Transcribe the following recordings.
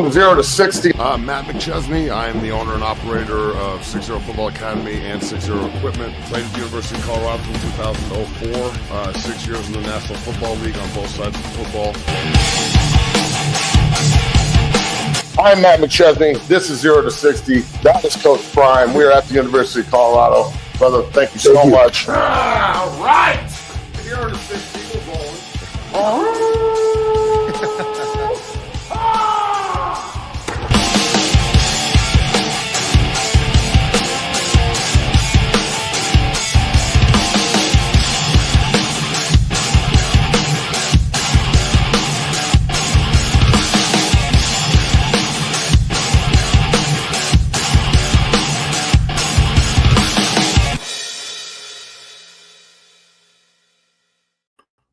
Welcome to 0 to 60. I'm Matt McChesney. I am the owner and operator of 60 Football Academy and 60 Equipment. Played at the University of Colorado from 2004. 6 years in the National Football League on both sides of football. I'm Matt McChesney. This is 0 to 60. That is Coach Prime. We are at the University of Colorado. Brother, thank you so much. All right. 0 to 60. We're rolling.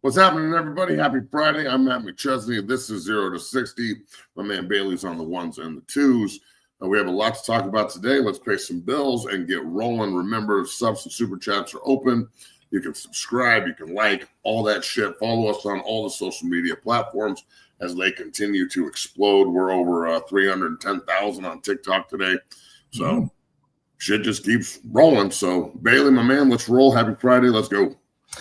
What's happening, everybody? Happy Friday. I'm Matt McChesney. This is 0 to 60. My man Bailey's on the ones and the twos. We have a lot to talk about today. Let's pay some bills and get rolling. Remember, subs and super chats are open. You can subscribe. You can like all that shit. Follow us on all the social media platforms as they continue to explode. We're over 310,000 on TikTok today. So shit just keeps rolling. So, Bailey, my man, let's roll. Happy Friday. Let's go.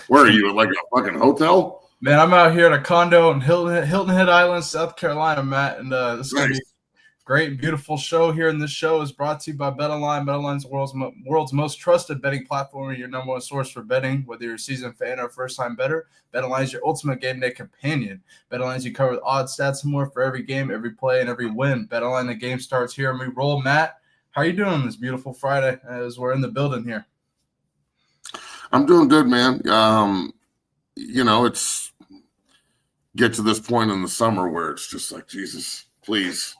Where are you, at like a fucking hotel? Man, I'm out here at a condo in Hilton Head Island, South Carolina, Matt, and this is going to be a great and beautiful show here. And this show is brought to you by BetOnline. BetOnline is the world's most trusted betting platform and your number one source for betting, whether you're a seasoned fan or a first-time bettor. BetOnline is your ultimate game day companion. BetOnline is you cover the odds, stats, and more for every game, every play, and every win. BetOnline, the game starts here, and we roll. Matt, how are you doing this beautiful Friday as we're in the building here? I'm doing good, man. It's get to this point in the summer where it's just like, Jesus, please.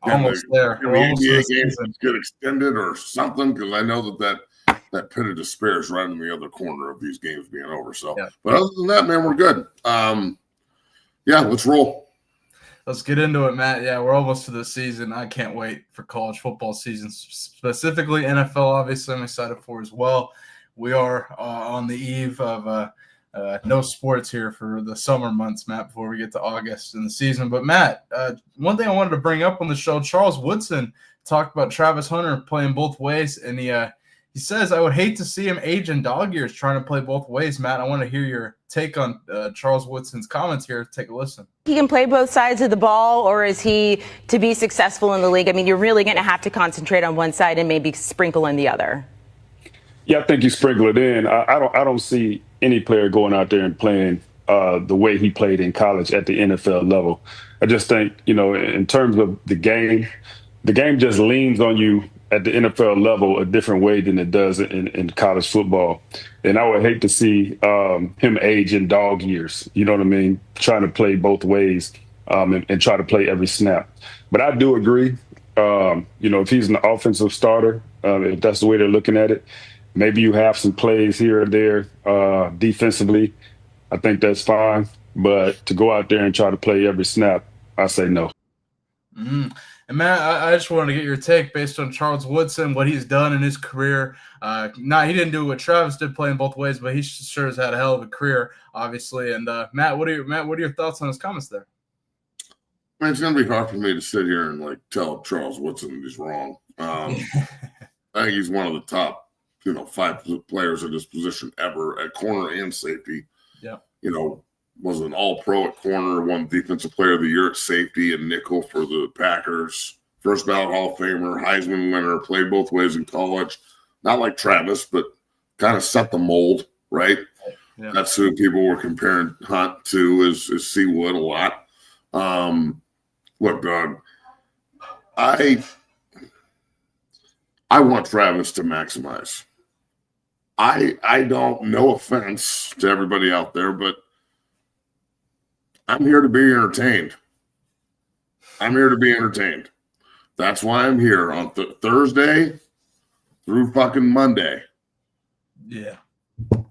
Almost there. Can the NBA games get extended or something? Because I know that pit of despair is right in the other corner of these games being over. So, But other than that, man, we're good. Let's roll. Let's get into it, Matt. Yeah, we're almost to the season. I can't wait for college football season, specifically NFL. Obviously, I'm excited for as well. We are on the eve of no sports here for the summer months, Matt, before we get to August in the season. But, Matt, one thing I wanted to bring up on the show, Charles Woodson talked about Travis Hunter playing both ways, and he says, I would hate to see him age in dog years trying to play both ways. Matt, I want to hear your take on Charles Woodson's comments here. Take a listen. He can play both sides of the ball, or is he, to be successful in the league, I mean, you're really going to have to concentrate on one side and maybe sprinkle in the other. Yeah, I think you sprinkle it in. I don't see any player going out there and playing the way he played in college at the NFL level. I just think, in terms of the game just leans on you at the NFL level a different way than it does in college football. And I would hate to see him age in dog years, you know what I mean, trying to play both ways and try to play every snap. But I do agree, if he's an offensive starter, if that's the way they're looking at it, maybe you have some plays here or there defensively. I think that's fine. But to go out there and try to play every snap, I say no. Mm-hmm. And, Matt, I just wanted to get your take based on Charles Woodson, what he's done in his career. He didn't do what Travis did playing both ways, but he sure has had a hell of a career, obviously. And, Matt, what are your thoughts on his comments there? Man, it's going to be hard for me to sit here and, tell Charles Woodson he's wrong. I think he's one of the top 5 players at this position ever at corner and safety. Yeah. Was an all-pro at corner, won Defensive Player of the Year at safety and nickel for the Packers. First ballot Hall of Famer, Heisman winner, played both ways in college. Not like Travis, but kind of set the mold, right? Yeah. That's who people were comparing Hunt to is Seawood a lot. Look, dog, I want Travis to maximize. I don't, no offense to everybody out there, but I'm here to be entertained. That's why I'm here on Thursday through fucking Monday. Yeah.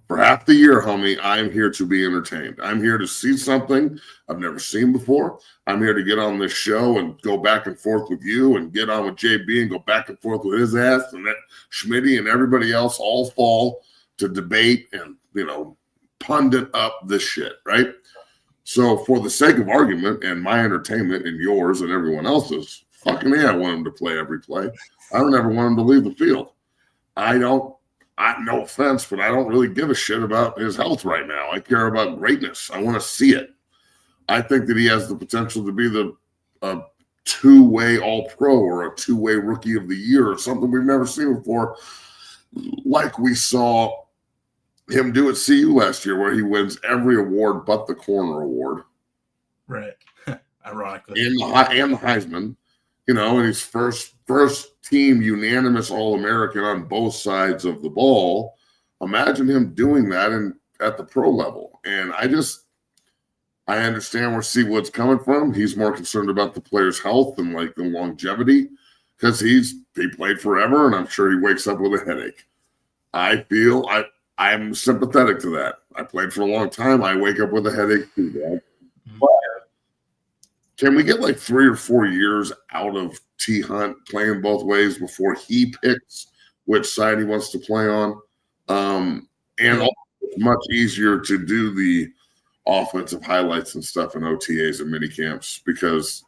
For half the year, homie, I'm here to be entertained. I'm here to see something I've never seen before. I'm here to get on this show and go back and forth with you and get on with JB and go back and forth with his ass and that Schmitty and everybody else all fall to debate and, pundit up this shit, right? So for the sake of argument and my entertainment and yours and everyone else's, fucking yeah, I want him to play every play. I don't ever want him to leave the field. No offense, but I don't really give a shit about his health right now. I care about greatness. I want to see it. I think that he has the potential to be a two-way All-Pro or a two-way Rookie of the Year or something we've never seen before, like we saw him do at CU last year, where he wins every award but the corner award. Right. Ironically. And the Heisman, and he's first team unanimous All-American on both sides of the ball. Imagine him doing that at the pro level. And I understand where Seawood's coming from. He's more concerned about the player's health and like the longevity, because he played forever, and I'm sure he wakes up with a headache. I'm sympathetic to that. I played for a long time. I wake up with a headache too, Dad. But can we get like 3 or 4 years out of T. Hunt playing both ways before he picks which side he wants to play on? And also, it's much easier to do the offensive highlights and stuff in OTAs and mini camps because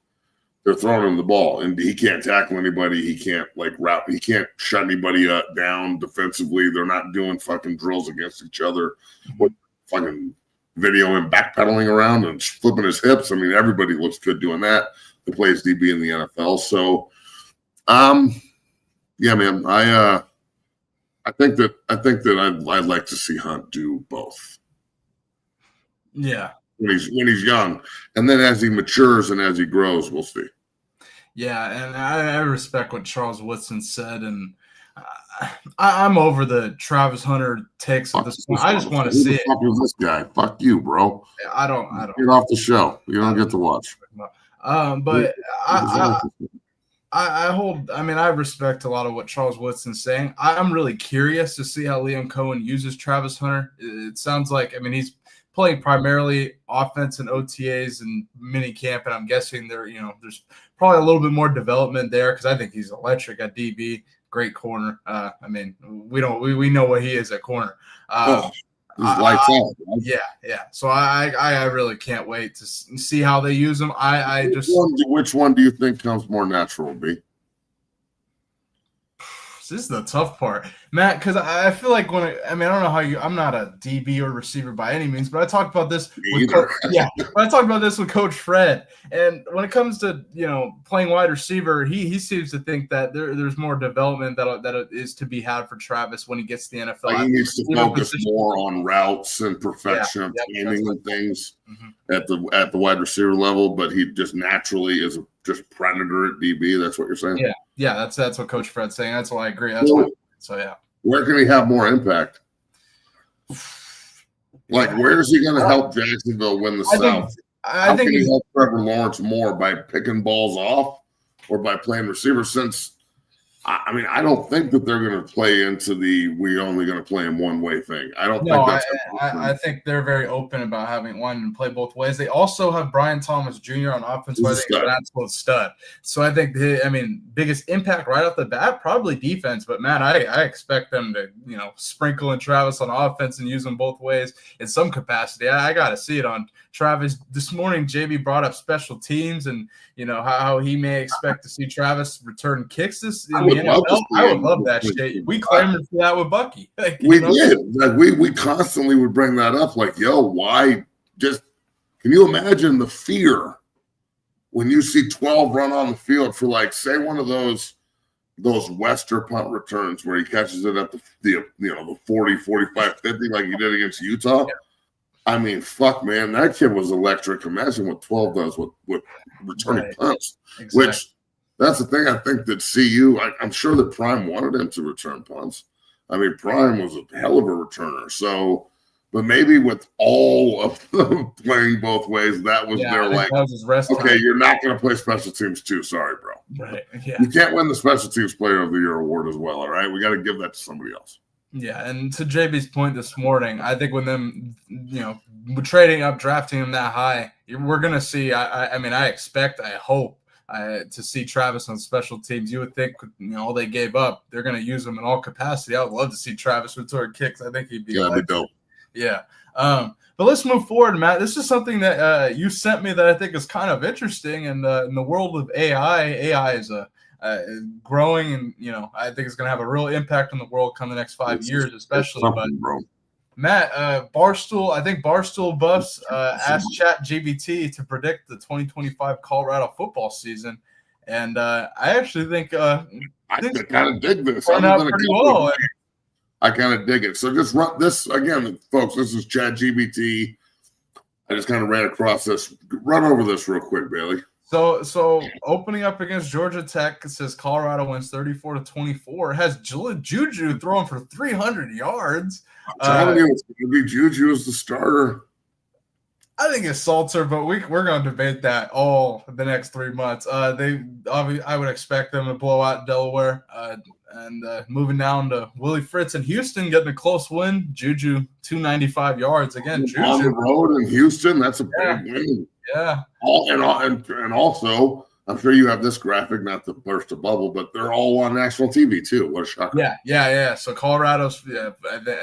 they're throwing him the ball and he can't tackle anybody. He can't route. He can't shut anybody down defensively. They're not doing fucking drills against each other with fucking video him backpedaling around and flipping his hips. I mean, everybody looks good doing that. That plays DB in the NFL. So, yeah, man, I think that I'd like to see Hunt do both. Yeah. When he's young, and then as he matures and as he grows, we'll see. Yeah, and I respect what Charles Woodson said, and I'm over the Travis Hunter takes at this point. I just want to see it. Who the fuck is this guy? Fuck you, bro. I don't get off the show. You don't get to watch. But I respect a lot of what Charles Woodson's saying. I'm really curious to see how Liam Cohen uses Travis Hunter. It sounds like, he's playing primarily offense and OTAs and mini camp, and I'm guessing there's probably a little bit more development there because I think he's electric at DB, great corner. We know what he is at corner. Lights out. Yeah. So I really can't wait to see how they use him. Which one do you think comes more natural, B? This is the tough part, Matt, because I feel like I don't know how I'm not a DB or receiver by any means, but I talked about this with Coach Fred. And when it comes to, playing wide receiver, he seems to think that there's more development that is to be had for Travis when he gets to the NFL. He needs to focus more on routes and perfection of timing and things at the wide receiver level, but he just naturally is just predator at DB. That's what you're saying? Yeah, that's what Coach Fred's saying. That's why I agree. Yeah. Where can he have more impact? Where is he going to help Jacksonville win the South? How can he help Trevor Lawrence more by picking balls off or by playing receiver? Since I don't think that they're going to play into we're only going to play him one way thing. I don't think that's. I think they're very open about wanting to play both ways. They also have Brian Thomas Jr. on offense, who I think is an absolute stud. So I think biggest impact right off the bat, probably defense. But man, I expect them to sprinkle in Travis on offense and use them both ways in some capacity. I got to see it on Travis. This morning, JB brought up special teams and how he may expect to see Travis return kicks in the NFL. I would love that shit. We clamored for that with Bucky. We did. We constantly would bring that up. Why? Just can you imagine the fear when you see 12 run on the field for say one of those Wester punt returns where he catches it at the 40, 45, 50 like he did against Utah? Yeah. Fuck, man, that kid was electric. Imagine what 12 does with returning punts. Exactly. Which that's the thing. I think that CU. I'm sure that Prime wanted him to return punts. Prime was a hell of a returner. So, but maybe with all of them playing both ways, that was that was his rest time. You're not going to play special teams too. Sorry, bro. Right. Yeah. You can't win the special teams player of the year award as well. All right. We got to give that to somebody else. Yeah. And to JB's point this morning, I think when them, trading up, drafting him that high, we're going to see, I hope to see Travis on special teams. You would think, all they gave up, they're going to use him in all capacity. I would love to see Travis return kicks. I think he'd be dope. Yeah. But let's move forward, Matt. This is something that you sent me that I think is kind of interesting. And in the world of AI is growing, and I think it's going to have a real impact on the world come the next 5 years, especially. But Matt, I think Barstool Buffs asked ChatGPT to predict the 2025 Colorado football season, and I actually think I kind of dig this. Turned out pretty well. I kind of dig it. So just run this again, folks. This is ChatGPT. I just kind of ran across this. Run over this real quick, Bailey. So opening up against Georgia Tech, it says Colorado wins 34-24. It has Juju throwing for 300 yards. I'm telling you, it's going to be Juju as the starter. I think it's Salter, but we're going to debate that all the next 3 months. I would expect them to blow out Delaware, and moving down to Willie Fritz in Houston, getting a close win. Juju 295 yards again. Juju on the road in Houston, that's a big win. Yeah. And also, I'm sure you have this graphic, not to burst a bubble, but they're all on national TV too. What a shocker! Yeah. So Colorado's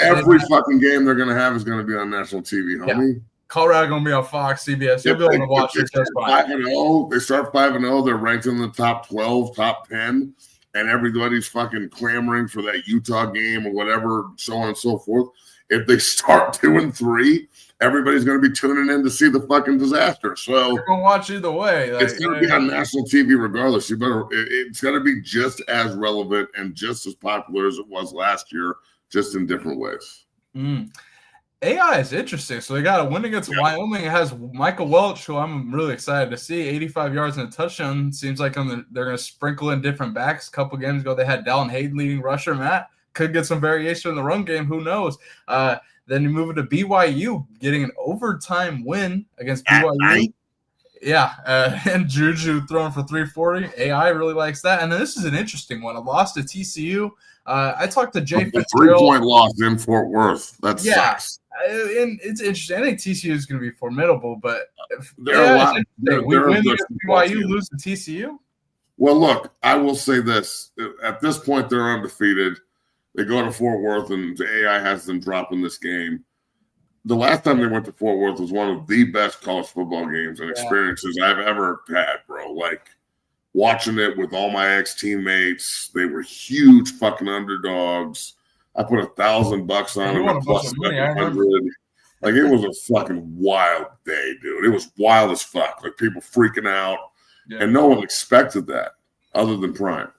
every fucking game they're going to have is going to be on national TV, homie. Yeah. Colorado going to be on Fox, CBS. You'll be able to watch it just fine. 5-0. They start 5-0. They're ranked in the top 12, top 10, and everybody's fucking clamoring for that Utah game or whatever, so on and so forth. If they start 2-3, everybody's going to be tuning in to see the fucking disaster. So you're going to watch either way. It's going to be on national TV regardless. It's going to be just as relevant and just as popular as it was last year, just in different ways. AI is interesting. So they got a win against Wyoming. It has Michael Welch, who I'm really excited to see. 85 yards and a touchdown. Seems like they're going to sprinkle in different backs. A couple games ago, they had Dallin Hayden leading rusher. Matt could get some variation in the run game. Who knows? Then you move it to BYU, getting an overtime win against BYU. And Juju throwing for 340. AI really likes that. And then this is an interesting one. A loss to TCU. I talked to Jay Fitzgerald. 3-point loss in Fort Worth. That sucks. And it's interesting. I think TCU is going to be formidable, but we win against BYU, lose to TCU. Well, look, I will say this. At this point, they're undefeated. They go to Fort Worth, and AI has them dropping this game. The last time they went to Fort Worth was one of the best college football games and experiences I've ever had, bro. Like, watching it with all my ex-teammates. They were huge fucking underdogs. I put $1,000 on them at plus 700. Like, it was a fucking wild day, dude. It was wild as fuck. Like, people freaking out. Yeah. And no one expected that other than Prime.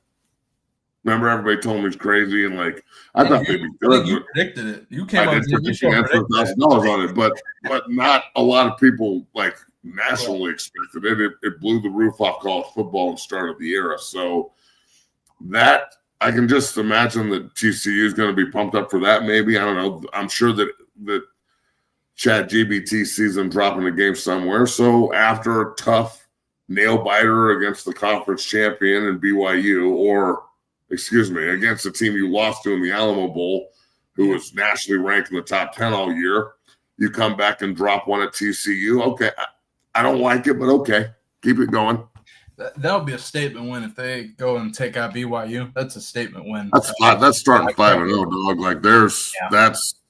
Remember, everybody told me it's crazy, and like I thought they'd be good. You predicted it. You came on $1,000 on it, but not a lot of people like nationally expected it. It blew the roof off college football and started the era. So that I can just imagine that TCU is going to be pumped up for that. Maybe I don't know. I'm sure that ChatGPT sees them dropping a game somewhere. So after a tough nail biter against the conference champion in BYU, against the team you lost to in the Alamo Bowl, who was nationally ranked in the top 10 all year, you come back and drop one at TCU. Okay, I don't like it, but okay, keep it going. That would be a statement win if they go and take out BYU. That's a statement win. That's starting 5-0, dog. Like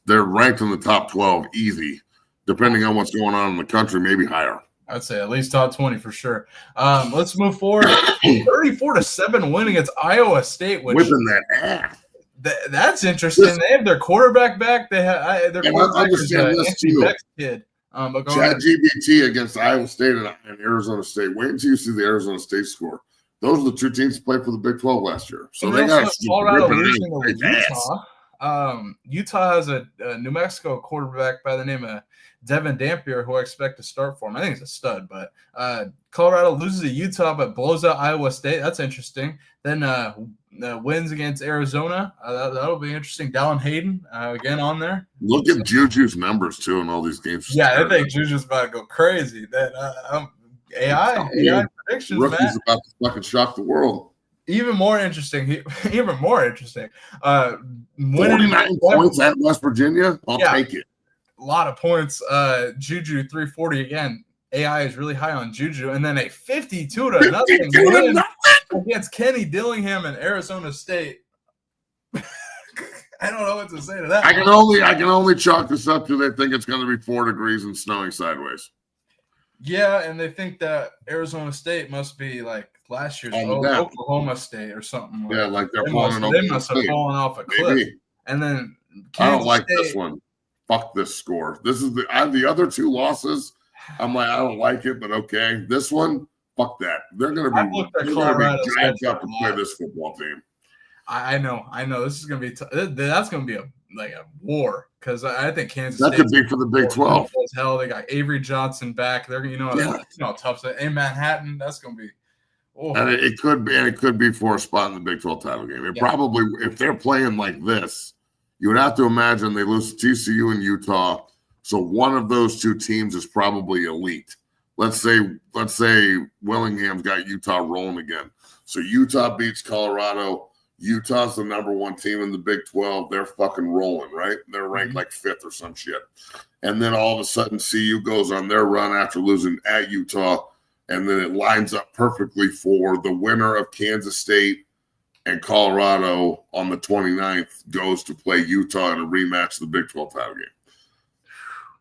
they're ranked in the top 12 easy, depending on what's going on in the country, maybe higher. I'd say at least top 20 for sure. Let's move forward. 34-7 win against Iowa State. Whipping that ass. That's interesting. They have their quarterback back. They have their quarterback is Anthony Beck's kid. ChatGPT against Iowa State and Arizona State. Wait until you see the Arizona State score. Those are the two teams that played for the Big 12 last year. So they got Colorado losing to Utah. Utah has a New Mexico quarterback by the name of Devin Dampier, who I expect to start for him. I think he's a stud, but Colorado loses to Utah but blows out Iowa State. That's interesting. Then wins against Arizona. That'll be interesting. Dallin Hayden, again, on there. Look at Juju's numbers, too, in all these games. Yeah, I think Juju's about to go crazy. AI predictions, Rookie's man. About to fucking shock the world. Even more interesting. 49 points at West Virginia? I'll take it. A lot of points. Juju 340 again. AI is really high on Juju, and then a 52-0 win against Kenny Dillingham and Arizona State. I don't know what to say to that. I can only chalk this up to they think it's going to be 4 degrees and snowing sideways. Yeah, and they think that Arizona State must be like last year's Oklahoma State or something. Yeah, like they're they falling. must have fallen off a cliff. Maybe. And then Kansas I don't like State, this one. Fuck this score. This is the other 2 losses. I'm like, I don't like it, but okay. This one, fuck that. They're going to be jacked up to play this football team. I know. This is going to be that's going to be a war because I think Kansas State could be for the Big 12. As hell, they got Avery Johnson back. They're tough. In Manhattan, that's going to be. Oh. And it could be for a spot in the Big 12 title game. Probably, if they're playing like this, you would have to imagine they lose to TCU and Utah. So one of those 2 teams is probably elite. Let's say Willingham's got Utah rolling again. So Utah beats Colorado. Utah's the number 1 team in the Big 12. They're fucking rolling, right? They're ranked like 5th or some shit. And then all of a sudden CU goes on their run after losing at Utah. And then it lines up perfectly for the winner of Kansas State and Colorado on the 29th goes to play Utah in a rematch of the Big 12 title game.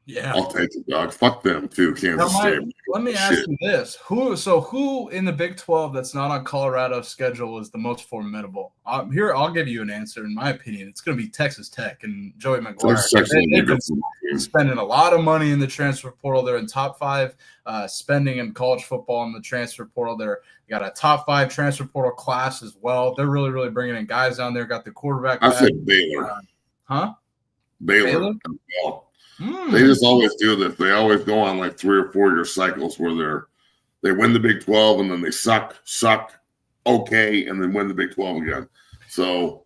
Yeah. I'll take it, dog. Fuck them, too, Kansas State. Let me ask you this. Who in the Big 12 that's not on Colorado's schedule is the most formidable? Here, I'll give you an answer. In my opinion, it's going to be Texas Tech and Joey McGuire. They've been spending a lot of money in the transfer portal. They're in top 5 spending in college football in the transfer portal. They got a top 5 transfer portal class as well. They're really, really bringing in guys down there. Got the quarterback. I said Baylor. Baylor. They just always do this. They always go on like 3 or 4 year cycles where they win the Big 12 and then they suck, okay, and then win the Big 12 again. So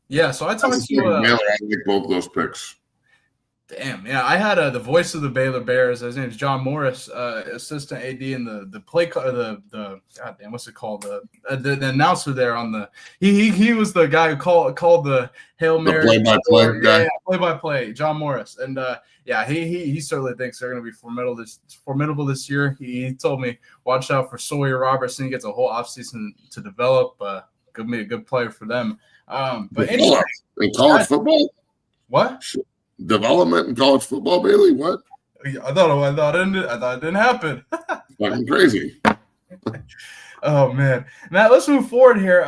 yeah, so I talked to Baylor. I like both those picks. Damn, yeah, I had the voice of the Baylor Bears. His name is John Morris, assistant AD, and the play the goddamn, what's it called? The announcer there on the he was the guy who called the Hail Mary, play-by-play guy. Yeah, play-by-play, John Morris, and he certainly thinks they're going to be formidable this year. He told me watch out for Sawyer Robertson. He gets a whole offseason to develop. Could be a good player for them. But anyway, in college football, what? Development in college football, Bailey? What? I thought it didn't happen. Fucking crazy. Oh man, Matt. Let's move forward here.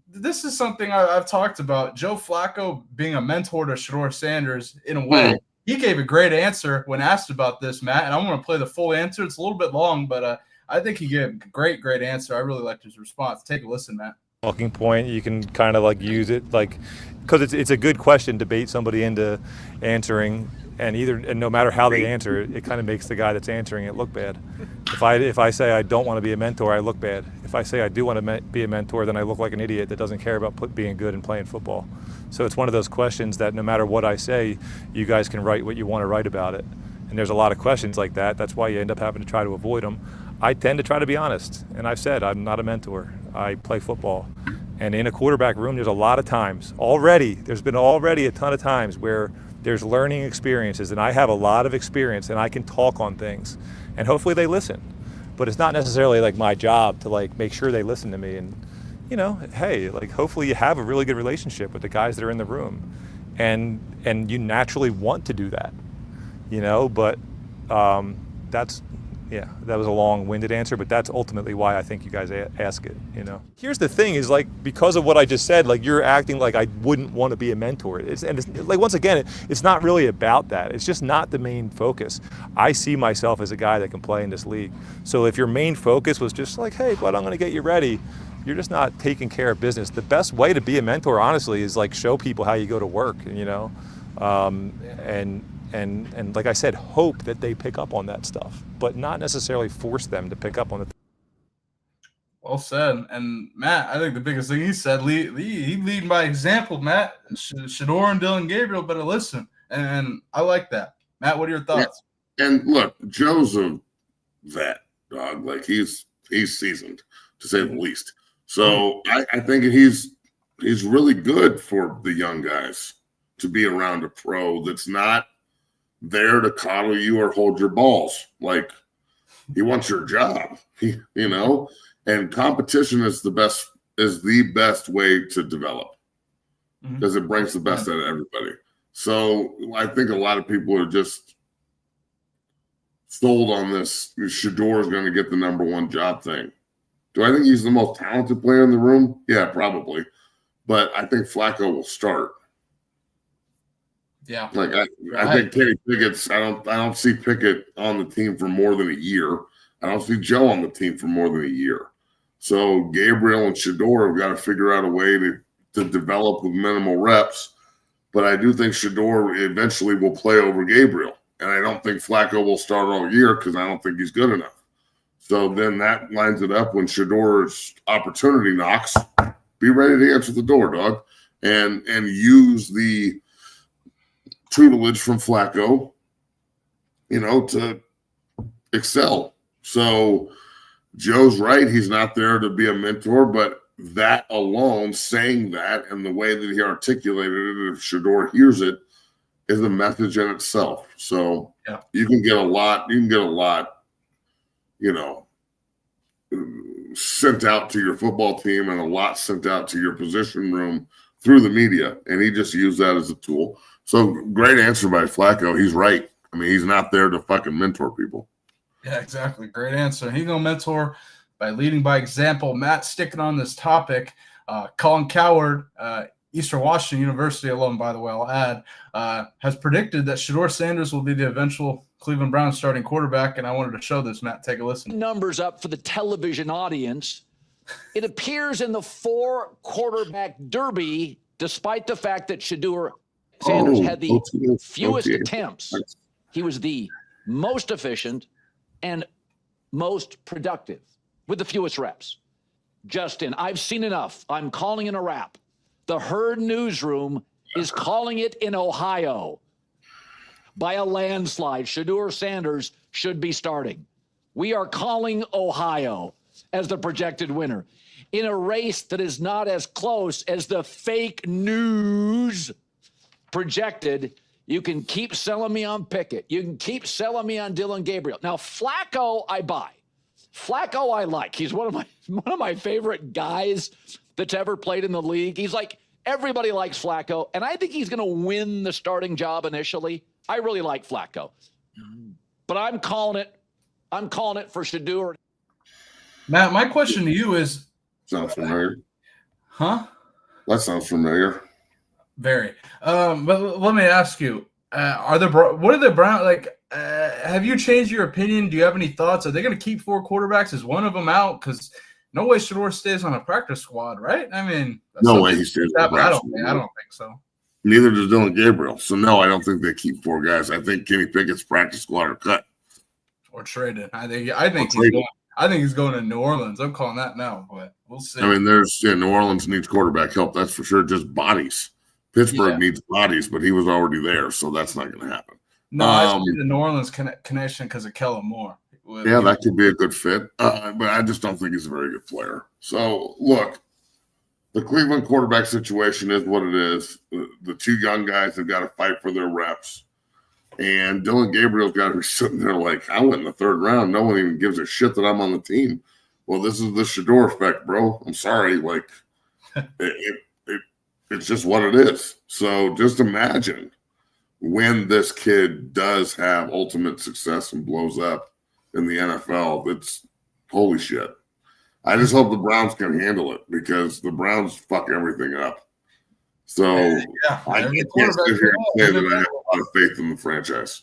This is something I've talked about. Joe Flacco being a mentor to Shedeur Sanders in a way. He gave a great answer when asked about this, Matt. And I'm going to play the full answer. It's a little bit long, but I think he gave a great answer. I really liked his response. Take a listen, Matt. Talking point, you can kind of like use it like because it's a good question to bait somebody into answering, and no matter how they answer it, it kind of makes the guy that's answering it look bad. If I say I don't want to be a mentor, I look bad. If I say I do want to be a mentor, then I look like an idiot that doesn't care about being good and playing football. So it's one of those questions that no matter what I say, you guys can write what you want to write about it. And there's a lot of questions like that. That's why you end up having to try to avoid them. I tend to try to be honest, and I've said I'm not a mentor. I play football. And in a quarterback room, there's a lot of times there's been a ton of times where there's learning experiences, and I have a lot of experience, and I can talk on things, and hopefully they listen. But it's not necessarily like my job to like make sure they listen to me. And hey, like hopefully you have a really good relationship with the guys that are in the room, and you naturally want to do that, But that was a long-winded answer, but that's ultimately why I think you guys ask it, Here's the thing is like, because of what I just said, like you're acting like I wouldn't want to be a mentor. It's like, once again, it's not really about that. It's just not the main focus. I see myself as a guy that can play in this league. So if your main focus was just like, hey, bud, I'm going to get you ready, you're just not taking care of business. The best way to be a mentor, honestly, is like show people how you go to work, and like I said, hope that they pick up on that stuff, but not necessarily force them to pick up on it. Well said. And Matt, I think the biggest thing he said, he lead by example, Matt. Shedeur and Dylan Gabriel better listen. And I like that. Matt, what are your thoughts? Yeah. And look, Joe's a vet, dog. Like he's seasoned, to say the least. So I think he's really good for the young guys to be around a pro that's not there to coddle you or hold your balls. Like he wants your job, and competition is the best way to develop. because it brings the best out of everybody. So I think a lot of people are just sold on this. Shador is going to get the number one job thing. Do I think he's the most talented player in the room? Yeah, probably. But I think Flacco will start. Yeah. Like I think Kenny Pickett's. I don't see Pickett on the team for more than a year. I don't see Joe on the team for more than a year. So Gabriel and Shador have got to figure out a way to develop with minimal reps. But I do think Shador eventually will play over Gabriel. And I don't think Flacco will start all year because I don't think he's good enough. So then that lines it up when Shador's opportunity knocks. Be ready to answer the door, dog. And use the tutelage from Flacco, to excel. So Joe's right. He's not there to be a mentor, but that alone, saying that and the way that he articulated it, if Shador hears it, is a message in itself. So you can get a lot, sent out to your football team and a lot sent out to your position room through the media. And he just used that as a tool. So great answer by Flacco. He's right. I mean, he's not there to fucking mentor people. Yeah, exactly. Great answer. He's going to mentor by leading by example. Matt, sticking on this topic, Colin Coward, Eastern Washington University alum, by the way, I'll add, has predicted that Shador Sanders will be the eventual Cleveland Browns starting quarterback, and I wanted to show this, Matt. Take a listen. Numbers up for the television audience. It appears in the 4-quarterback derby, despite the fact that Shador Sanders had the fewest attempts. He was the most efficient and most productive with the fewest reps. Justin, I've seen enough. I'm calling it a wrap. The Herd newsroom is calling it in Ohio. By a landslide, Shador Sanders should be starting. We are calling Ohio as the projected winner in a race that is not as close as the fake news projected. You can keep selling me on Pickett. You can keep selling me on Dylan Gabriel. Now, Flacco, I buy. Flacco, I like. He's one of my favorite guys that's ever played in the league. He's like, everybody likes Flacco, and I think he's going to win the starting job initially. I really like Flacco. But I'm calling it for Shador. Matt, my question to you is... Sounds familiar. Huh? That sounds familiar. Very. But let me ask you, what are the Browns like? Have you changed your opinion? Do you have any thoughts? Are they going to keep 4 quarterbacks? Is one of them out? Because no way Shador stays on a practice squad, right? I mean, no way he stays on a practice squad. I don't think so. Neither does Dylan Gabriel. So no, I don't think they keep 4 guys. I think Kenny Pickett's practice squad are cut or traded. I think he's going to New Orleans. I'm calling that now, but we'll see. I mean, New Orleans needs quarterback help. That's for sure. Just bodies. Pittsburgh needs bodies, but he was already there, so that's not going to happen. No, I see the New Orleans connection because of Kellen Moore. Yeah, that could be a good fit, but I just don't think he's a very good player. So, look, the Cleveland quarterback situation is what it is. The 2 young guys have got to fight for their reps. And Dylan Gabriel's got to be sitting there like, I went in the 3rd round. No one even gives a shit that I'm on the team. Well, this is the Shador effect, bro. I'm sorry. Like, it's just what it is. So just imagine when this kid does have ultimate success and blows up in the NFL. It's holy shit. I just hope the Browns can handle it because the Browns fuck everything up. So I can't sit here and say that I have a lot of faith in the franchise.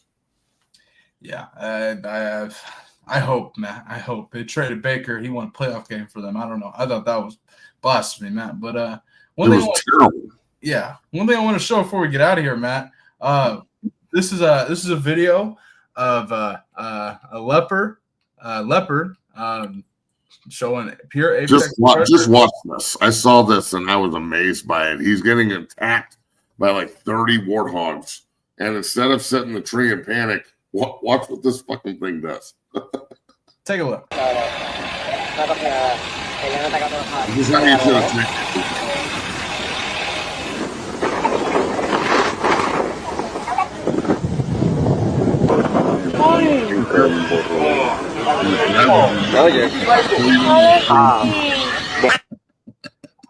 Yeah, I hope, Matt. I hope they traded Baker. He won a playoff game for them. I don't know. I thought that was blasphemy, Matt. But one thing I want to show before we get out of here, Matt. This is a video of a leopard showing pure apex. Just watch this. I saw this and I was amazed by it. He's getting attacked by like 30 warthogs, and instead of sitting in the tree and panic, watch what this fucking thing does. Take a look.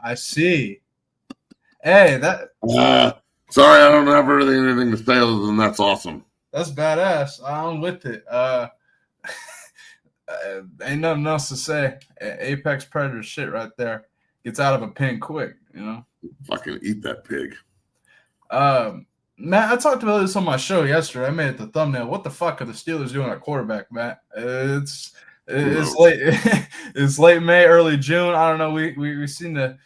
I see. Hey, that. Sorry, I don't have anything to say other than that's awesome. That's badass. I'm with it. Ain't nothing else to say. Apex Predator shit right there. Gets out of a pen quick, you know. Fucking eat that pig. Matt, I talked about this on my show yesterday. I made it the thumbnail. What the fuck are the Steelers doing at quarterback, Matt? It's late. It's late May, early June. I don't know. We seem to,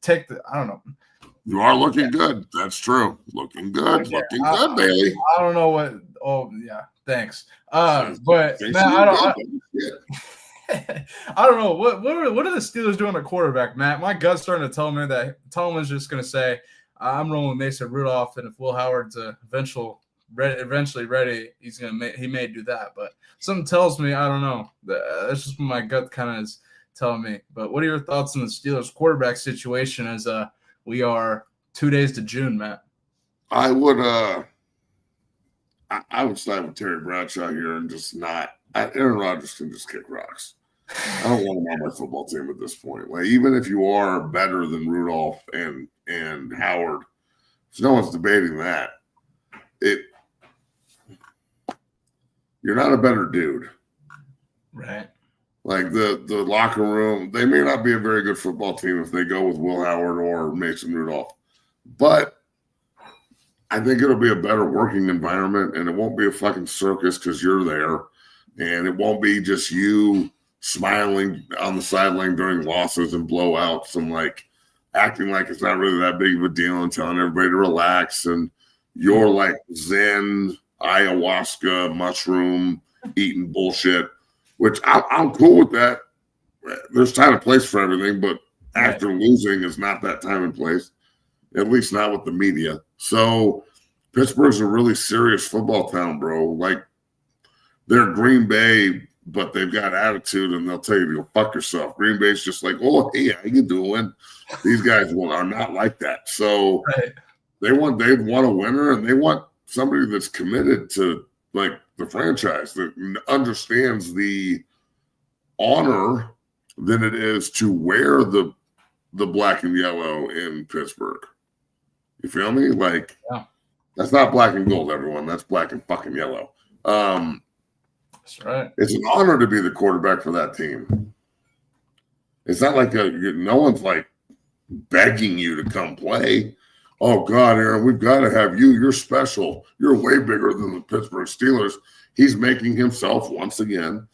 take the. I don't know. You are looking good. That's true. Looking good. Looking good, Bailey. I don't know what. Oh yeah, thanks. But Matt, I don't know what are the Steelers doing at quarterback, Matt? My gut's starting to tell me that Tolman's just going to say, I'm rolling with Mason Rudolph, and if Will Howard's eventually ready, he may do that. But something tells me I don't know. That's just what my gut kind of is telling me. But what are your thoughts on the Steelers quarterback situation as we are 2 days to June, Matt? I would side with Terry Bradshaw here and just not. Aaron Rodgers can just kick rocks. I don't want him on my football team at this point. Like, even if you are better than Rudolph and Howard, so no one's debating that. You're not a better dude, right? Like the locker room, they may not be a very good football team if they go with Will Howard or Mason Rudolph, but I think it'll be a better working environment, and it won't be a fucking circus because you're there, and it won't be just you smiling on the sideline during losses and blowouts and like acting like it's not really that big of a deal and telling everybody to relax, and you're like Zen ayahuasca mushroom eating bullshit, which I'm cool with that. There's time and place for everything, but after losing is not that time and place, at least not with the media. So Pittsburgh's a really serious football town, bro. Like, they're Green Bay, but they've got attitude, and they'll tell you to go fuck yourself. Green Bay's just like, oh, hey, how you doing? These guys are not like that. So they want a winner, and they want somebody that's committed to like the franchise, that understands the honor than it is to wear the black and yellow in Pittsburgh. You feel me? Like, that's not black and gold, everyone. That's black and fucking yellow. That's right. It's an honor to be the quarterback for that team. It's not like no one's like begging you to come play. Oh, God, Aaron, we've got to have you. You're special. You're way bigger than the Pittsburgh Steelers. He's making himself, once again,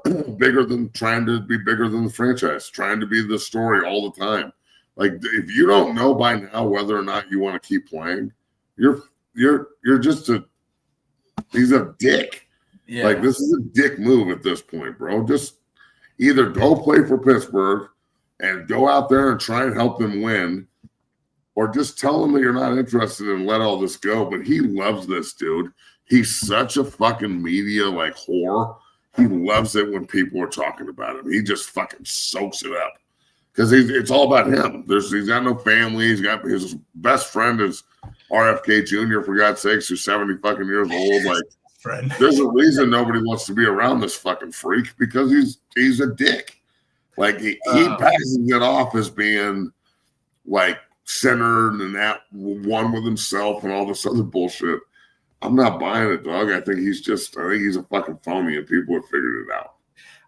bigger than trying to be bigger than the franchise, trying to be the story all the time. Like, if you don't know by now whether or not you want to keep playing, you're just he's a dick. Yeah. Like, this is a dick move at this point, bro. Just either go play for Pittsburgh and go out there and try and help them win, or just tell them that you're not interested and let all this go. But he loves this dude. He's such a fucking media like whore. He loves it when people are talking about him. He just fucking soaks it up because it's all about him. He's got no family. He's got his best friend is RFK Jr. for God's sakes, who's 70 fucking years old. Like, there's a reason nobody wants to be around this fucking freak, because he's a dick. Like, he passes it off as being like centered and at one with himself and all this other bullshit. I'm not buying it, dog. I think he's a fucking phony, and people have figured it out.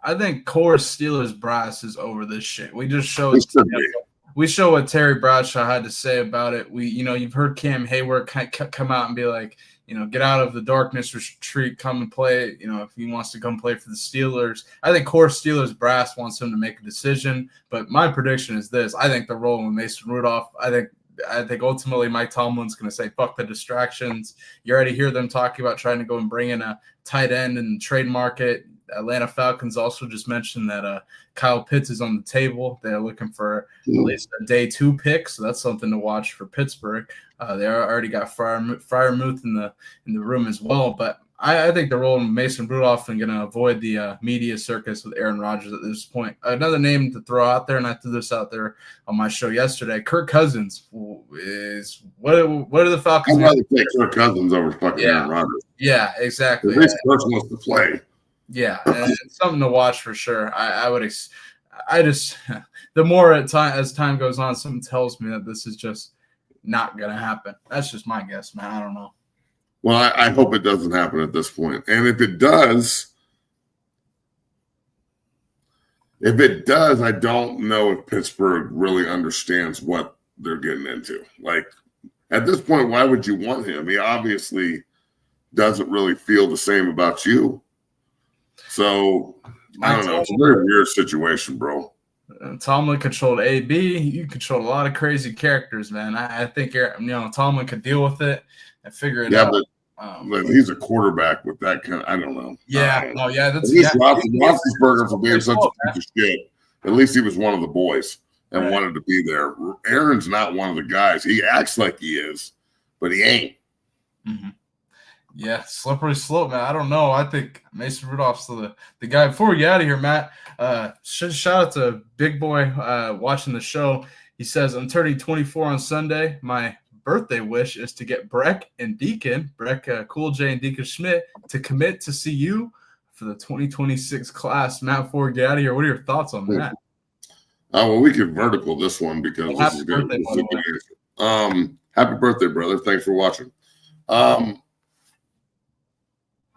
I think core Steelers brass is over this shit. We just showed what Terry Bradshaw had to say about it. You've heard Cam Hayward come out and be like, get out of the darkness retreat, come and play. If he wants to come play for the Steelers, I think core Steelers brass wants him to make a decision. But my prediction is this: I think they're rolling with Mason Rudolph. I think ultimately Mike Tomlin's going to say, fuck the distractions. You already hear them talking about trying to go and bring in a tight end in the trade market. Atlanta Falcons also just mentioned that Kyle Pitts is on the table. They're looking for at least a day 2 pick, so that's something to watch for Pittsburgh. They already got Freiermuth in the room as well, but I think they're rolling Mason Rudolph and going to avoid the media circus with Aaron Rodgers at this point. Another name to throw out there, and I threw this out there on my show yesterday, Kirk Cousins is what are the Falcons? I'd rather take Kirk Cousins over fucking Aaron Rodgers. Yeah, exactly. At least Kirk wants to play. Yeah, and it's something to watch for sure. The more as time goes on, something tells me that this is just not going to happen. That's just my guess, man. I don't know. Well, I hope it doesn't happen at this point. And if it does, I don't know if Pittsburgh really understands what they're getting into. Like, at this point, why would you want him? He obviously doesn't really feel the same about you. So, I don't know. It's a very weird situation, bro. Tomlin controlled AB. You controlled a lot of crazy characters, man. I think Tomlin could deal with it and figure it out. But he's a quarterback with that kind of, I don't know. Yeah. Oh, yeah. That's Roethlisberger for being such a piece of shit. At least he was one of the boys and wanted to be there. Aaron's not one of the guys. He acts like he is, but he ain't. Mm-hmm. Yeah, slippery slope, man. I don't know. I think Mason Rudolph's the guy. Before we get out of here, Matt, shout out to Big Boy watching the show. He says, I'm turning 24 on Sunday. My birthday wish is to get Breck and Deacon, Cool J and Deacon Schmidt, to commit to CU for the 2026 class. Matt, before we get out of here, what are your thoughts on that? Well, we could vertical this one because this is good. Happy birthday, brother. Thanks for watching.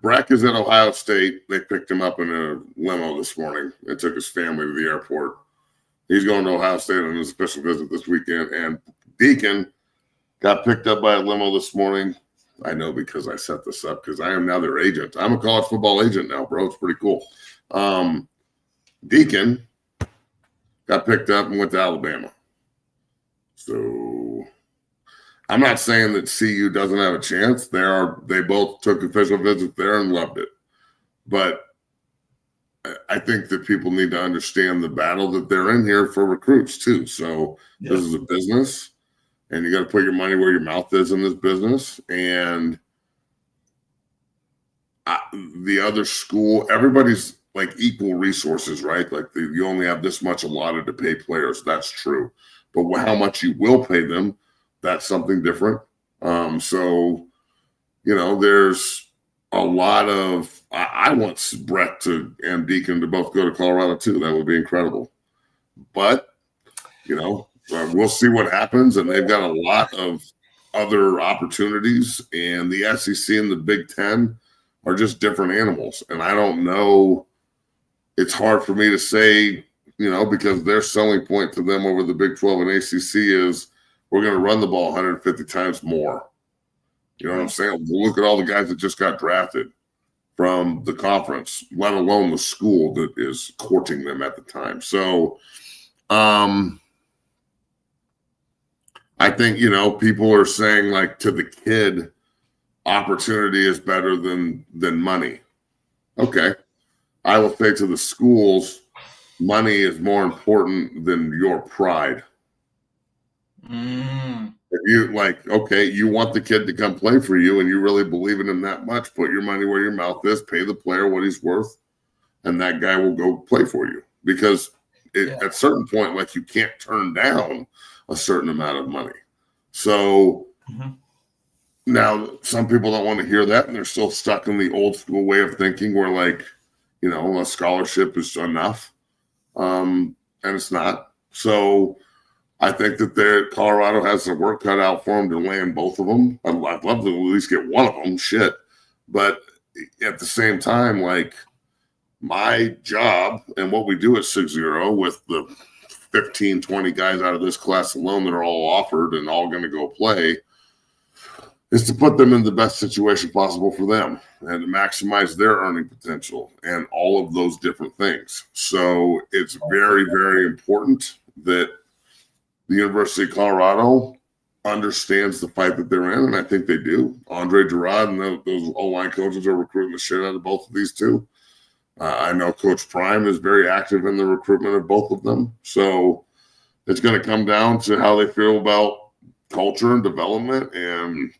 Breck is at Ohio State. They picked him up in a limo this morning and took his family to the airport. He's going to Ohio State on a special visit this weekend. And Deacon got picked up by a limo this morning. I know because I set this up because I am now their agent. I'm a college football agent now, bro. It's pretty cool. Deacon got picked up and went to Alabama. So I'm not saying that CU doesn't have a chance. They both took official visits there and loved it. But I think that people need to understand the battle that they're in here for recruits too. So This is a business, and you got to put your money where your mouth is in this business. And the other school, everybody's like equal resources, right? Like you only have this much allotted to pay players. That's true. But how much you will pay them, that's something different. So, there's a lot of – I want Breck and Deacon to both go to Colorado too. That would be incredible. But, we'll see what happens. And they've got a lot of other opportunities. And the SEC and the Big Ten are just different animals. And I don't know – it's hard for me to say, because their selling point to them over the Big 12 and ACC is – we're going to run the ball 150 times more. You know what I'm saying? Look at all the guys that just got drafted from the conference, let alone the school that is courting them at the time. So I think, people are saying like to the kid, opportunity is better than money. Okay. I will say to the schools, money is more important than your pride. If you you want the kid to come play for you and you really believe in him that much, put your money where your mouth is, pay the player what he's worth, and that guy will go play for you. Because at a certain point, you can't turn down a certain amount of money. So now some people don't want to hear that, and they're still stuck in the old school way of thinking where a scholarship is enough. And it's not. So I think that Colorado has the work cut out for them to land both of them. I'd love to at least get one of them. Shit. But at the same time, my job and what we do at 6-0 with the 15, 20 guys out of this class alone that are all offered and all going to go play is to put them in the best situation possible for them and to maximize their earning potential and all of those different things. So it's very, very important that the University of Colorado understands the fight that they're in, and I think they do. Andre Gerard and those O-line coaches are recruiting the shit out of both of these two. I know Coach Prime is very active in the recruitment of both of them. So it's going to come down to how they feel about culture and development, and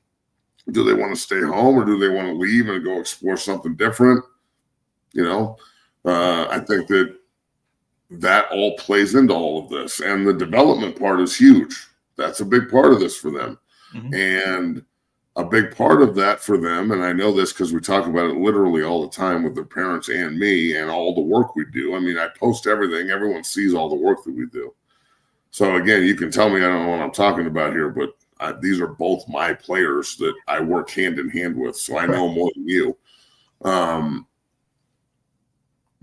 do they want to stay home or do they want to leave and go explore something different? I think that all plays into all of this. And the development part is huge. That's a big part of this for them. And a big part of that for them, and I know this because we talk about it literally all the time with their parents and me and all the work we do. I mean, I post everything. Everyone sees all the work that we do. So, again, you can tell me I don't know what I'm talking about here, but these are both my players that I work hand in hand with, so I know more than you.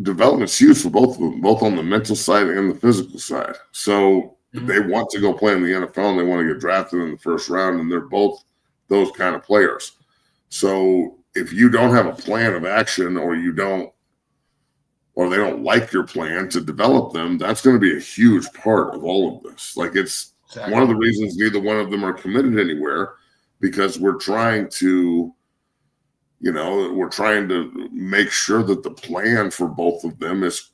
Development's huge for both of them, both on the mental side and the physical side. So they want to go play in the NFL and they want to get drafted in the first round, and they're both those kind of players. So if you don't have a plan of action, or they don't like your plan to develop them, that's going to be a huge part of all of this. Like, it's one of the reasons neither one of them are committed anywhere, because we're trying to make sure that the plan for both of them is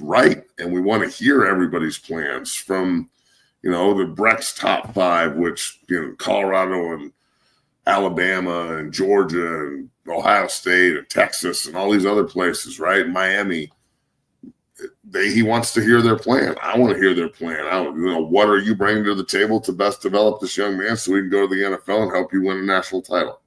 right. And we want to hear everybody's plans from, the Breck's top 5, which, Colorado and Alabama and Georgia and Ohio State and Texas and all these other places, right? Miami. He wants to hear their plan. I want to hear their plan. What are you bringing to the table to best develop this young man so we can go to the NFL and help you win a national title?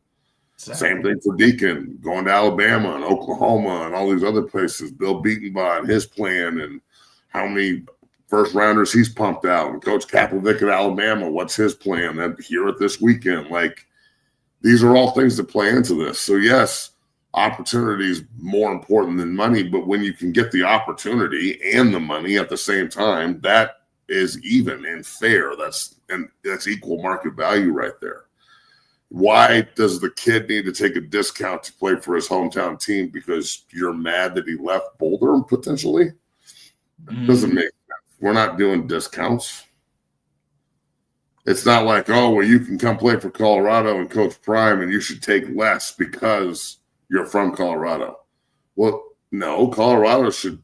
Exactly. Same thing for Deacon, going to Alabama and Oklahoma and all these other places. Bill Beatenbaugh and his plan, and how many first rounders he's pumped out. And Coach Kapovic at Alabama, what's his plan? Then here at this weekend, like, these are all things that play into this. So yes, opportunity is more important than money, but when you can get the opportunity and the money at the same time, that is even and fair. That's equal market value right there. Why does the kid need to take a discount to play for his hometown team because you're mad that he left Boulder potentially? Doesn't make sense. We're not doing discounts. It's not like, oh, well, you can come play for Colorado and Coach Prime and you should take less because you're from Colorado. Well, no, Colorado should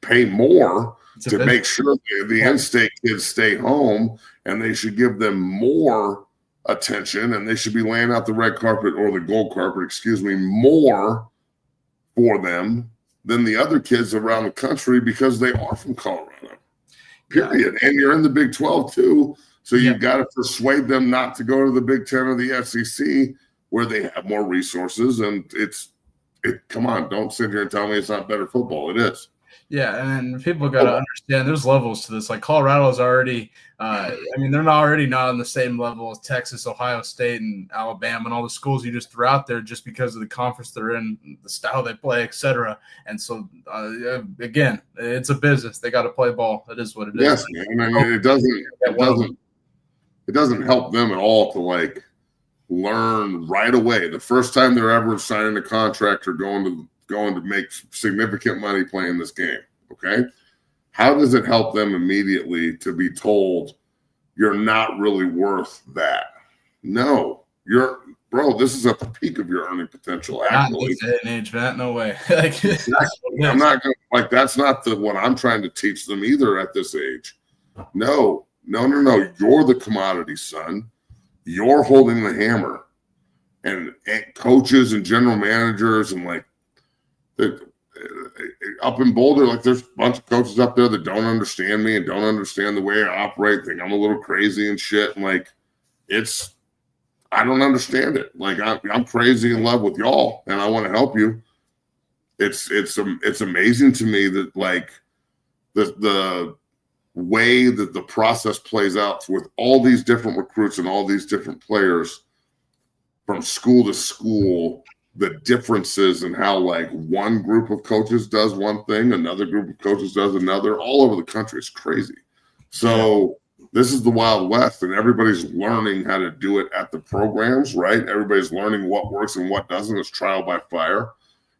pay more to make sure the in-state kids stay home, and they should give them more attention, and they should be laying out the red carpet, or the gold carpet, more for them than the other kids around the country, because they are from Colorado, period. And you're in the Big 12 too, so you've got to persuade them not to go to the Big 10 or the SEC, where they have more resources. And come on, don't sit here and tell me it's not better football. It is. Yeah, and people got to understand there's levels to this. Like, Colorado's already they're already not on the same level as Texas, Ohio State, and Alabama, and all the schools you just threw out there, just because of the conference they're in, the style they play, etc. And so, again, it's a business. They got to play ball. That is what it is. Yes, man. I mean, it doesn't help them at all to, like, learn right away the first time they're ever signing a contract or going to make significant money playing this game. Okay, how does it help them immediately to be told you're not really worth that? No, this is at the peak of your earning potential. Actually, not this age, Matt. No way. I'm not going like, that's not what I'm trying to teach them either at this age. No. You're the commodity, son. You're holding the hammer, and coaches and general managers and up in Boulder, like, there's a bunch of coaches up there that don't understand me and don't understand the way I operate. Think I'm a little crazy and shit. And I don't understand it. Like, I'm crazy in love with y'all, and I want to help you. It's amazing to me that, like, the way that the process plays out with all these different recruits and all these different players from school to school, the differences in how, like, one group of coaches does one thing, another group of coaches does another, all over the country. It's crazy. So this is the Wild West, and everybody's learning how to do it at the programs, right? Everybody's learning what works and what doesn't. It's trial by fire.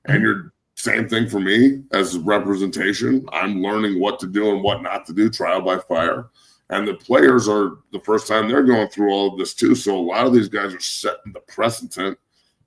And same thing for me as representation. I'm learning what to do and what not to do, trial by fire. And the players are the first time they're going through all of this too. So a lot of these guys are setting the precedent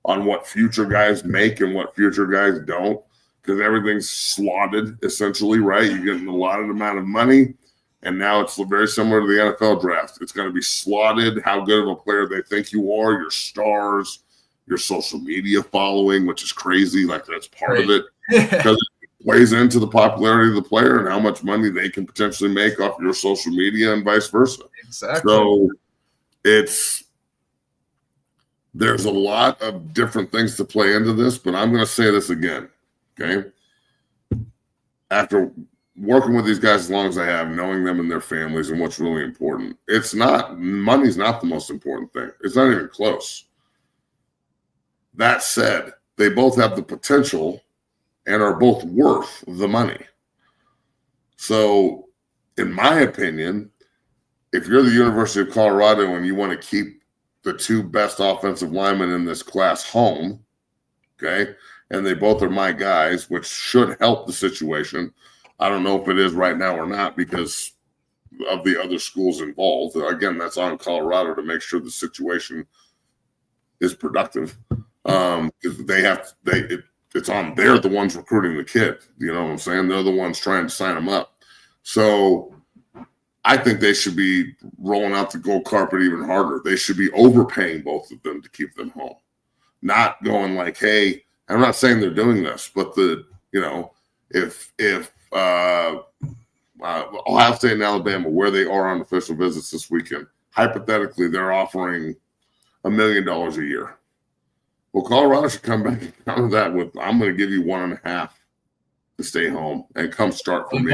on what future guys make and what future guys don't, because everything's slotted essentially, right? You're getting a lot of amount of money, and now it's very similar to the NFL draft. It's going to be slotted how good of a player they think you are, your stars, your social media following, which is crazy. Like, that's part of it, because it plays into the popularity of the player and how much money they can potentially make off your social media and vice versa. Exactly. So there's a lot of different things to play into this, but I'm going to say this again, okay? After working with these guys as long as I have, knowing them and their families and what's really important. Money's not the most important thing. It's not even close. That said, they both have the potential and are both worth the money. So, in my opinion, if you're the University of Colorado and you want to keep the two best offensive linemen in this class home, okay, and they both are my guys, which should help the situation. I don't know if it is right now or not because of the other schools involved. Again, that's on Colorado to make sure the situation is productive. Because it's on, they're the ones recruiting the kid. You know what I'm saying? They're the ones trying to sign him up. So I think they should be rolling out the gold carpet even harder. They should be overpaying both of them to keep them home. Not going like, hey, I'm not saying they're doing this, but if Ohio State and Alabama, where they are on official visits this weekend, hypothetically, they're offering $1 million a year. Well, Colorado should come back and counter that with, I'm going to give you 1.5 to stay home and come start for me.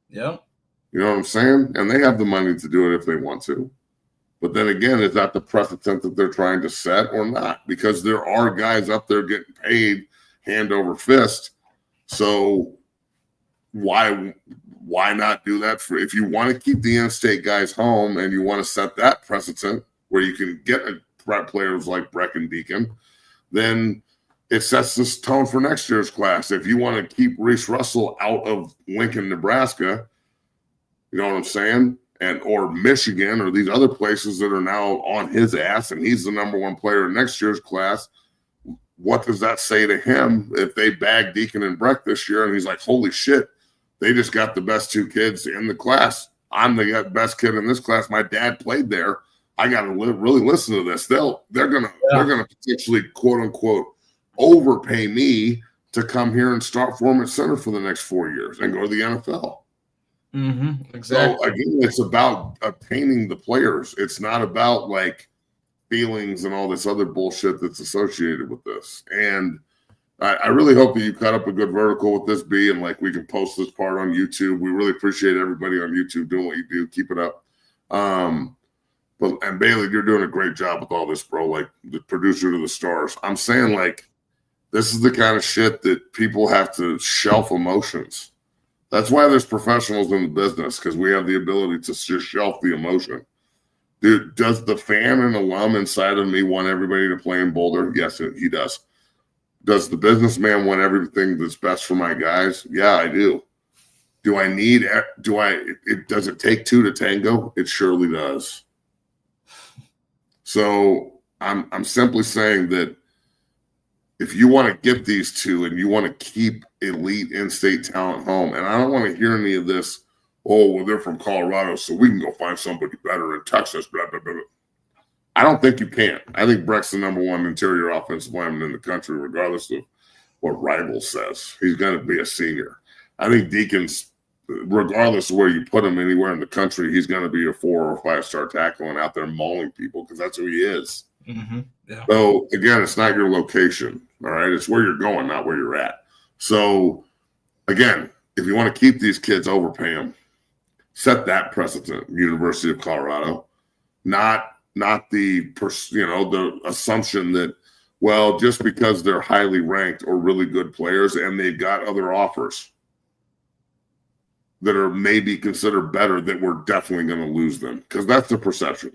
Yep. You know what I'm saying? And they have the money to do it if they want to. But then again, is that the precedent that they're trying to set or not? Because there are guys up there getting paid hand over fist. So why not do that? If you want to keep the in-state guys home and you want to set that precedent where you can get players like Breck and Deacon, then it sets this tone for next year's class. If you want to keep Reese Russell out of Lincoln, Nebraska, you know what I'm saying? Or Michigan or these other places that are now on his ass and he's the number one player in next year's class, what does that say to him if they bag Deacon and Breck this year and he's like, holy shit, they just got the best two kids in the class. I'm the best kid in this class. My dad played there. I got to really listen to this. They're gonna potentially quote unquote overpay me to come here and start for them at center for the next 4 years and go to the NFL. Mm-hmm, exactly. So again, it's about obtaining the players. It's not about like feelings and all this other bullshit that's associated with this. And I really hope that you cut up a good vertical with this B and like we can post this part on YouTube. We really appreciate everybody on YouTube doing what you do. Keep it up. And Bailey, you're doing a great job with all this, bro. Like the producer to the stars. I'm saying like this is the kind of shit that people have to shelf emotions. That's why there's professionals in the business, because we have the ability to just shelf the emotion. Dude, does the fan and alum inside of me want everybody to play in Boulder? Yes, he does. Does the businessman want everything that's best for my guys? Yeah, I do. Does it take two to tango? It surely does. So I'm simply saying that if you want to get these two and you want to keep elite in-state talent home, and I don't want to hear any of this, oh, well, they're from Colorado, so we can go find somebody better in Texas, blah, blah, blah. I don't think you can. I think Breck's the number one interior offensive lineman in the country, regardless of what Rival says. He's going to be a senior. I think Deacon's, regardless of where you put him anywhere in the country, he's going to be a 4 or 5-star tackle and out there mauling people because that's who he is. Mm-hmm. Yeah. So, again, it's not your location, all right? It's where you're going, not where you're at. So, again, if you want to keep these kids, overpay them. Set that precedent, University of Colorado. Not the assumption that, well, just because they're highly ranked or really good players and they've got other offers that are maybe considered better, that we're definitely going to lose them, because that's the perception.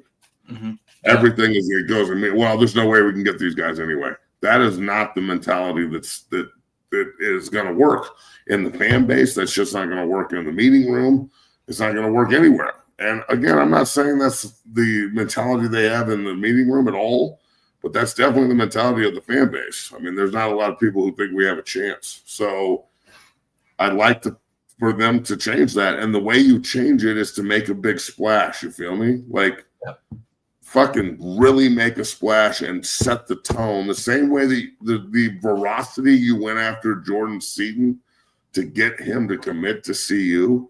Mm-hmm. Yeah. Everything is it goes. Well, there's no way we can get these guys anyway. That is not the mentality that is going to work in the fan base. That's just not going to work in the meeting room. It's not going to work anywhere. And again, I'm not saying that's the mentality they have in the meeting room at all, but that's definitely the mentality of the fan base. I mean, there's not a lot of people who think we have a chance. So I'd like for them to change that. And the way you change it is to make a big splash. You feel me? Like, fucking really make a splash and set the tone. The same way the veracity you went after Jordan Seaton to get him to commit to CU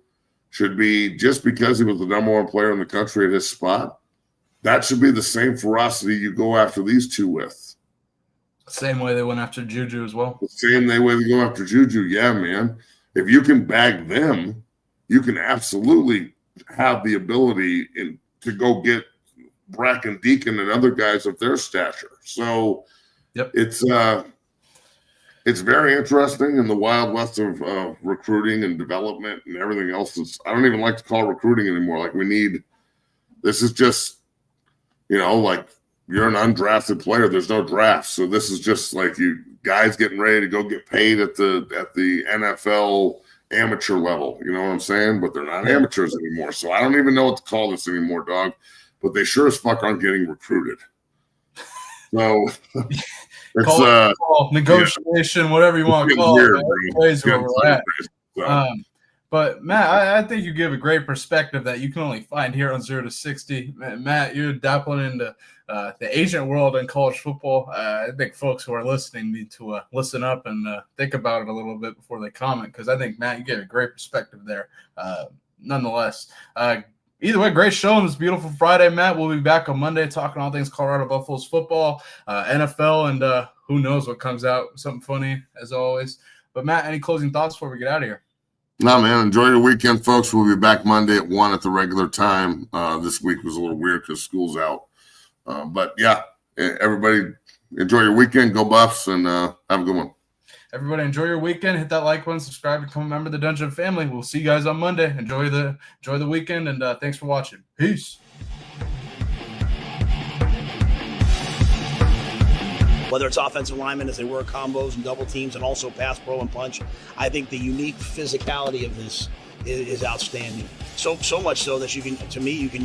should be, just because he was the number one player in the country at his spot, that should be the same ferocity you go after these two with. Same way they went after Juju as well. The same way they go after Juju. Yeah, man. If you can bag them, you can absolutely have the ability to go get Breck and Deacon and other guys of their stature. So it's very interesting in the wild west of recruiting and development and everything else. I don't even like to call recruiting anymore. Like this is just, like you're an undrafted player. There's no draft. So this is just like you guys getting ready to go get paid at the NFL amateur level. You know what I'm saying? But they're not amateurs anymore. So I don't even know what to call this anymore, dog. But they sure as fuck aren't getting recruited. So it's negotiation, whatever you want to call it. Crazy where we're at. But Matt, I think you give a great perspective that you can only find here on 0 to 60. Matt, you're dabbling into the agent world in college football. I think folks who are listening need to listen up and think about it a little bit before they comment, because I think, Matt, you gave a great perspective there. Nonetheless, either way, great show on this beautiful Friday, Matt. We'll be back on Monday talking all things Colorado Buffaloes football, NFL, and who knows what comes out. Something funny, as always. But, Matt, any closing thoughts before we get out of here? No, man. Enjoy your weekend, folks. We'll be back Monday at 1 at the regular time. This week was a little weird because school's out. But, yeah, everybody enjoy your weekend. Go Buffs, and have a good one. Everybody enjoy your weekend. Hit that like button, subscribe, become a member of the Dungeon family. We'll see you guys on Monday. Enjoy the weekend, and thanks for watching. Peace. Whether it's offensive linemen as they work combos and double teams and also pass pro and punch, I think the unique physicality of this is outstanding. So much so that you can use